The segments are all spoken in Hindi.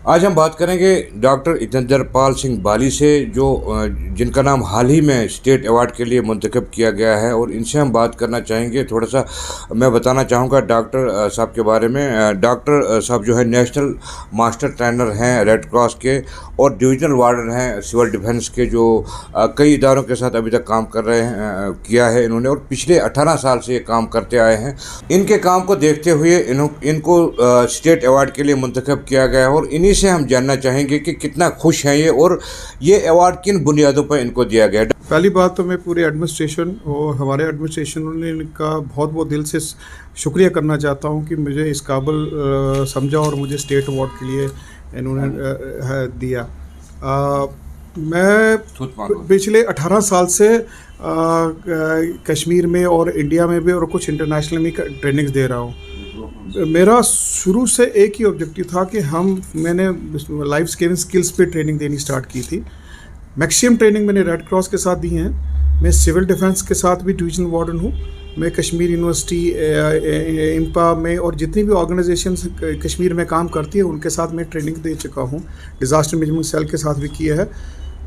आज हम बात करेंगे डॉक्टर इतेंद्र पाल सिंह बाली से, जो जिनका नाम हाल ही में स्टेट अवार्ड के लिए मुंतखब किया गया है, और इनसे हम बात करना चाहेंगे। थोड़ा सा मैं बताना चाहूँगा डॉक्टर साहब के बारे में। डॉक्टर साहब जो है नेशनल मास्टर ट्रेनर हैं रेड क्रॉस के, और डिविजनल वार्डन हैं सिविल डिफेंस के, जो कई इदारों के साथ अभी तक काम कर रहे हैं, किया है इन्होंने, और पिछले 18 साल से ये काम करते आए हैं। इनके काम को देखते हुए इनको स्टेट अवार्ड के लिए मुंतखब किया गया है, और इन्हीं से हम जानना चाहेंगे कि कितना खुश हैं ये, और ये अवार्ड किन बुनियादों पर इनको दिया गया है। पहली बात तो मैं पूरे एडमिनिस्ट्रेशन और हमारे एडमिनिस्ट्रेशन ने इनका बहुत बहुत दिल से शुक्रिया करना चाहता हूँ कि मुझे इस काबिल समझा और मुझे स्टेट अवार्ड के लिए इन्होंने दिया। मैं पिछले 18 साल से कश्मीर में और इंडिया में भी और कुछ इंटरनेशनल में ट्रेनिंग्स दे रहा हूँ। मेरा शुरू से एक ही ऑब्जेक्टिव था कि मैंने लाइफ स्किल्स पे ट्रेनिंग देनी स्टार्ट की थी। मैक्सिमम ट्रेनिंग मैंने रेड क्रॉस के साथ दी हैं। मैं सिविल डिफेंस के साथ भी डिवीजनल वार्डन हूँ। मैं कश्मीर यूनिवर्सिटी इंपा में और जितनी भी ऑर्गेनाइजेशंस कश्मीर में काम करती है उनके साथ मैं ट्रेनिंग दे चुका हूँ। डिज़ास्टर मैनेजमेंट सेल के साथ भी किया है।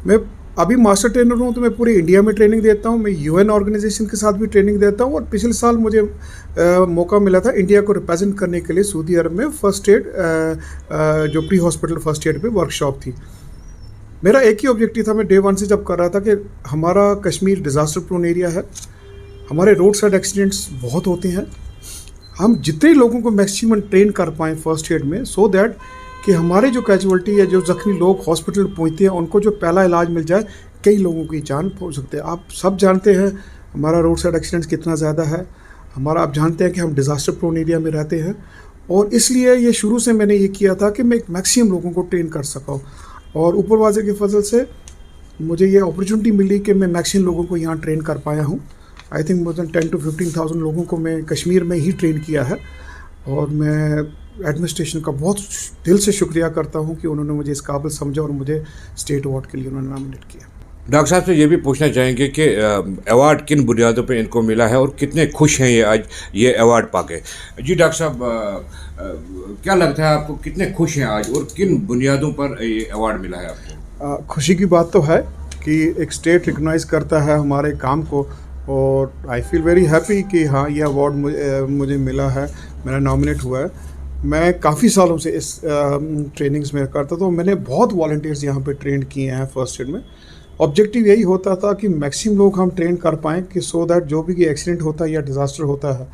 मैं अभी मास्टर ट्रेनर हूँ, तो मैं पूरे इंडिया में ट्रेनिंग देता हूँ। मैं यूएन ऑर्गेनाइजेशन के साथ भी ट्रेनिंग देता हूँ, और पिछले साल मुझे मौका मिला था इंडिया को रिप्रेजेंट करने के लिए सऊदी अरब में फर्स्ट एड जो प्री हॉस्पिटल फर्स्ट एड पे वर्कशॉप थी। मेरा एक ही ऑब्जेक्टिव था, मैं डे 1 से जब कर रहा था, कि हमारा कश्मीर डिज़ास्टर प्रोन एरिया है, हमारे रोड साइड एक्सीडेंट्स बहुत होते हैं। हम जितने लोगों को मैक्सिमम ट्रेन कर पाएँ फर्स्ट एड में, सो दैट कि हमारे जो कैजुअल्टी है, जो ज़ख्मी लोग हॉस्पिटल पहुंचते हैं, उनको जो पहला इलाज मिल जाए, कई लोगों की जान पहुंच सकते हैं। आप सब जानते हैं हमारा रोड साइड एक्सीडेंट्स कितना ज़्यादा है। आप जानते हैं कि हम डिज़ास्टर प्रोन एरिया में रहते हैं, और इसलिए ये शुरू से मैंने ये किया था कि मैं मैक्सिमम लोगों को ट्रेन कर सका। और ऊपर वाले के फजल से मुझे ये अपॉर्चुनिटी मिली कि मैं मैक्सिमम लोगों को यहाँ ट्रेन कर पाया हूँ। I think more than 10 to 15,000 लोगों को मैं कश्मीर में ही ट्रेन किया है, और मैं एडमिनिस्ट्रेशन का बहुत दिल से शुक्रिया करता हूं कि उन्होंने मुझे इस काबिल समझा और मुझे स्टेट अवार्ड के लिए उन्होंने नॉमिनेट किया। डॉक्टर साहब से ये भी पूछना चाहेंगे कि अवार्ड किन बुनियादों पर इनको मिला है, और कितने खुश हैं ये आज ये अवार्ड पाके। जी डॉक्टर साहब, क्या लगता है आपको, कितने खुश हैं आज, और किन बुनियादों पर ये अवार्ड मिला है आपको? खुशी की बात तो है कि एक स्टेट रिकॉग्नाइज करता है हमारे काम को, और आई फील वेरी हैप्पी कि हाँ, ये अवार्ड मुझे मिला है, मेरा नॉमिनेट हुआ है। मैं काफ़ी सालों से इस ट्रेनिंग्स में करता था। मैंने बहुत वॉलंटियर्स यहाँ पे ट्रेन किए हैं फर्स्ट एड में। ऑब्जेक्टिव यही होता था कि मैक्सिमम लोग हम ट्रेन कर पाएँ, कि सो दैट जो भी एक्सीडेंट होता है या डिज़ास्टर होता है,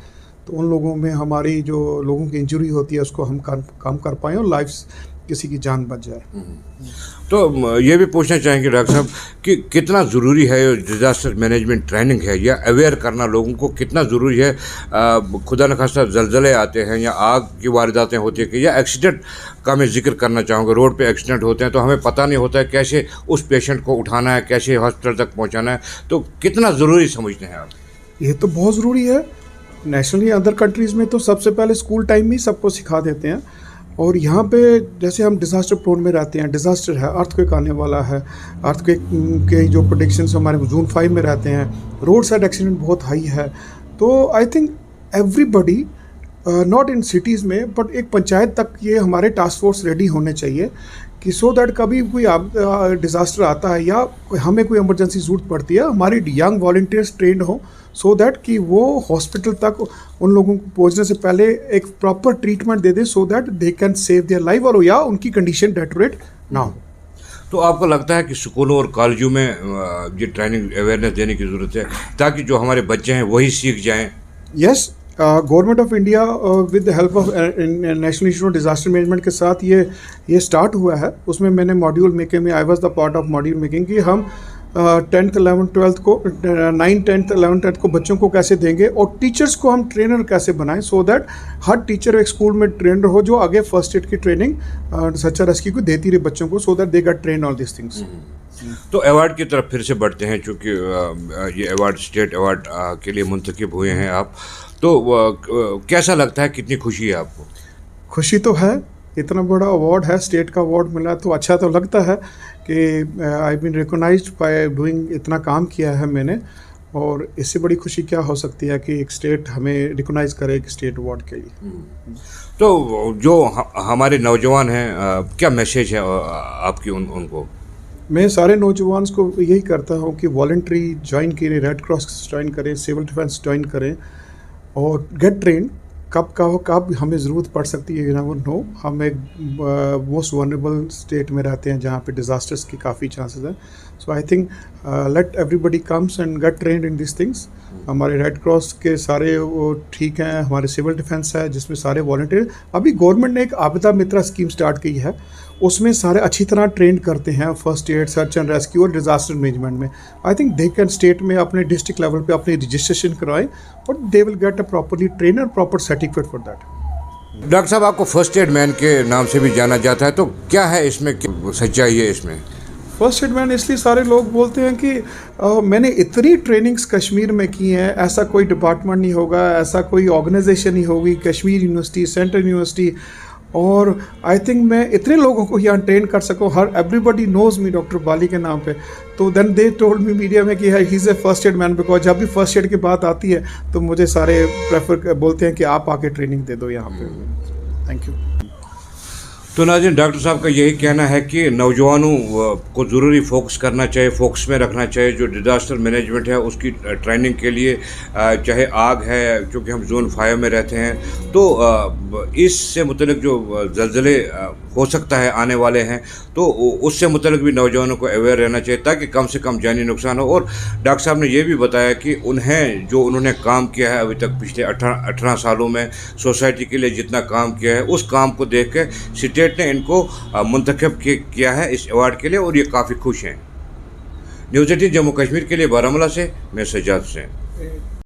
तो उन लोगों में हमारी जो लोगों की इंजरी होती है उसको हम कम कर पाएँ, और लाइफ किसी की जान बच जाए। तो ये भी पूछना चाहेंगे डॉक्टर साहब कि कितना ज़रूरी है ये डिज़ास्टर मैनेजमेंट ट्रेनिंग है, या अवेयर करना लोगों को कितना ज़रूरी है। खुदा न खास्ता ज़लज़ले आते हैं, या आग की वारदातें होती हैं, या एक्सीडेंट का मैं जिक्र करना चाहूँगा। रोड पे एक्सीडेंट होते हैं तो हमें पता नहीं होता है कैसे उस पेशेंट को उठाना है, कैसे हॉस्पिटल तक पहुँचाना है। तो कितना ज़रूरी समझते हैं आप? ये तो बहुत ज़रूरी है। नेशनली अदर कंट्रीज़ में तो सबसे पहले स्कूल टाइम में ही सबको सिखा देते हैं, और यहाँ पे जैसे हम डिज़ास्टर प्रोन में रहते हैं, डिज़ास्टर है, अर्थक्वेक आने वाला है, अर्थक्वेक के जो प्रेडिक्शंस हमारे ज़ोन 5 में रहते हैं, रोड साइड एक्सीडेंट बहुत हाई है। तो I think everybody, not in cities में बट एक पंचायत तक ये हमारे टास्क फोर्स रेडी होने चाहिए, कि सो दैट कभी कोई डिज़ास्टर आता है या हमें कोई इमरजेंसी ज़रूरत पड़ती है, हमारे यंग वॉलंटियर्स ट्रेंड हो, सो दैट कि वो हॉस्पिटल तक उन लोगों को पहुंचने से पहले एक प्रॉपर ट्रीटमेंट दे दें, so that they can save their life, और या उनकी कंडीशन डेटोरेट ना हो। तो आपको लगता है कि स्कूलों और कॉलेजों में ये ट्रेनिंग अवेयरनेस देने की ज़रूरत है, ताकि जो हमारे बच्चे हैं वही सीख जाएं? Yes, government of India with the help of national institute of disaster management के साथ ये स्टार्ट हुआ है। उसमें मैंने मॉड्यूल मेकिंग में, I was the part of module making, कि हम 10th 11th 12th को 9th 10th 11th 10th को बच्चों को कैसे देंगे, और टीचर्स को हम ट्रेनर कैसे बनाएं, सो दैट हर टीचर एक स्कूल में ट्रेनर हो जो आगे फर्स्ट एड की ट्रेनिंग सच्चा रेस्क्यू को देती रहे बच्चों को, so that they get train all this things. तो अवार्ड की तरफ फिर से बढ़ते हैं, चूँकि ये अवार्ड स्टेट अवार्ड के लिए मुंतखब हुए हैं आप, तो कैसा लगता है, कितनी खुशी है आपको? खुशी तो है, इतना बड़ा अवार्ड है, स्टेट का अवार्ड मिला तो अच्छा तो लगता है कि I been recognised by doing, इतना काम किया है मैंने। और इससे बड़ी खुशी क्या हो सकती है कि एक स्टेट हमें रिकॉग्नाइज करे एक स्टेट अवार्ड के लिए। तो जो हमारे नौजवान हैं, क्या मैसेज है आपकी उनको? मैं सारे नौजवान को यही करता हूँ कि वॉलंटरी ज्वाइन करें, रेड क्रॉस ज्वाइन करें, सिविल डिफेंस ज्वाइन करें और गेट ट्रेन। कब हमें ज़रूरत पड़ सकती है, यू नेवर नो। हम एक मोस्ट वनरेबल स्टेट में रहते हैं जहाँ पे डिज़ास्टर्स की काफ़ी चांसेस हैं। So I think let everybody comes and get trained in this things. हमारे रेड क्रॉस के सारे वो ठीक हैं, हमारे सिविल डिफेंस है जिसमें सारे वॉलंटियर। अभी गवर्नमेंट ने एक आपदा मित्रा स्कीम स्टार्ट की है, उसमें सारे अच्छी तरह ट्रेन करते हैं first aid, search and rescue और डिज़ास्टर मैनेजमेंट में। I think they can state में अपने डिस्ट्रिक्ट लेवल पे अपनी रजिस्ट्रेशन करवाएं और they will get a properly trainer, proper certificate for that. Doctor साहब, आपको फर्स्ट एड मैन के नाम से भी जाना जाता है, तो क्या है इसमें, क्या सच्चाई है इसमें? फर्स्ट एड मैन इसलिए सारे लोग बोलते हैं कि मैंने इतनी ट्रेनिंग्स कश्मीर में की हैं, ऐसा कोई डिपार्टमेंट नहीं होगा, ऐसा कोई ऑर्गेनाइजेशन नहीं होगी, कश्मीर यूनिवर्सिटी, सेंट्रल यूनिवर्सिटी, और आई थिंक मैं इतने लोगों को यहाँ ट्रेन कर सकूँ। हर everybody knows me doctor Bali के नाम पे। तो then they told me media में कि he is a first aid man, because जब भी फर्स्ट एड की बात आती है तो मुझे सारे प्रेफर बोलते हैं कि आप आके ट्रेनिंग दे दो यहाँ पे। Thank you. तो नाज़रीन, डॉक्टर साहब का यही कहना है कि नौजवानों को ज़रूरी फोकस करना चाहिए, फोकस में रखना चाहिए। जो डिज़ास्टर मैनेजमेंट है उसकी ट्रेनिंग के लिए, चाहे आग है, क्योंकि हम जोन 5 में रहते हैं, तो इससे मुतल्लिक जो ज़लज़ले हो सकता है आने वाले हैं, तो उससे मुतल्लिक भी नौजवानों को अवेयर रहना चाहिए ताकि कम से कम जानी नुकसान हो। और डॉक्टर साहब ने ये भी बताया कि उन्होंने काम किया है अभी तक पिछले 18 सालों में, सोसाइटी के लिए जितना काम किया है, उस काम को देख के स्टेट ने इनको मुंतखब किया है इस अवार्ड के लिए, और ये काफ़ी खुश हैं। न्यूज़ 18 जम्मू कश्मीर के लिए बारामूला से मैं सज्जाद हुसैन।